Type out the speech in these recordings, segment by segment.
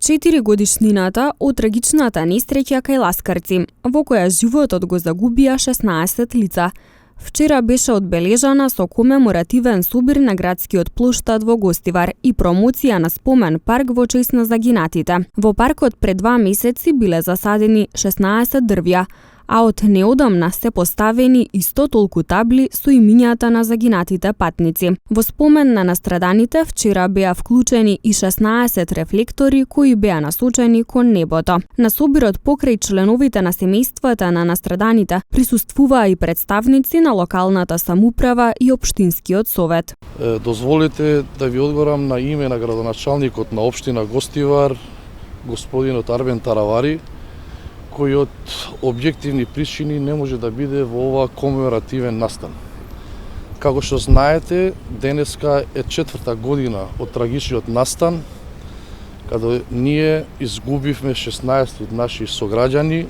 4-годишнината од трагичната несреќа кај Ласкарци, во која животот го загубија 16 лица. Вчера беше одбележана со комеморативен собир на градскиот плоштад во Гостивар и промоција на спомен парк во чест на загинатите. Во паркот пред 2 месеци биле засадени 16 дрвја, а од неодамна се поставени исто толку табли со имињата на загинатите патници. Во спомен на настраданите вчера беа вклучени и 16 рефлектори кои беа насочени кон небото. На собирот покрај членовите на семејствата на настраданите присуствуваа и представници на локалната самоуправа и општинскиот совет. Дозволете да ви одговорам на име на градоначалникот на општина Гостивар, господинот Арбен Таравари, кој од објективни причини не може да биде во ова комеморативен настан. Како што знаете, денеска е 4-та година од трагичниот настан, каде ние изгубивме 16 од наши сограѓани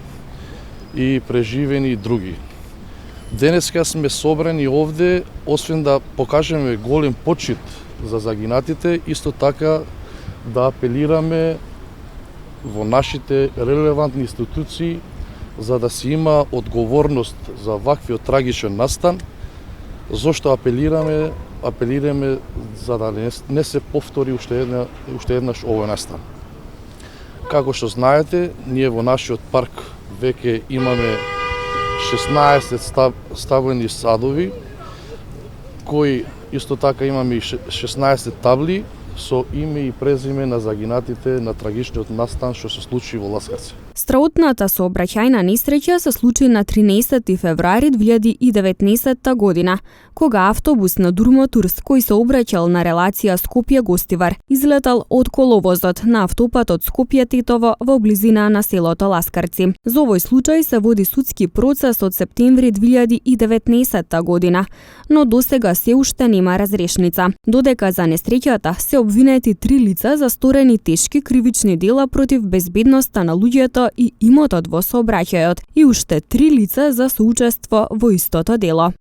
и преживени други. Денеска сме собрани овде, освен да покажеме голем почит за загинатите, исто така да апелираме во нашите релевантни институции за да се има одговорност за ваквиот трагичен настан, зошто апелираме за да не се повтори уште еднаш овој настан. Како што знаете, ние во нашиот парк веќе имаме 16 стаблени садови, кои исто така имаме и 16 табли со име и презиме на загинатите на трагичниот настан што се случи во Ласкарци. Страутната сообраќајна несреќа се случи на 13 февруари 2019 година, кога автобус на Дурмотурс кој се обраќал на релација Скопје-Гостивар излетал од коловозот на автопатот Скопје-Тетово во близина на селото Ласкарци. За овој случај се води судски процес од септември 2019 година, но досега се уште нема разрешница. Додека за несреќата се обвинети 3 лица за сторени тешки кривични дела против безбедноста на луѓето и имотот во сообраќајот и уште 3 лица за соучество во истото дело.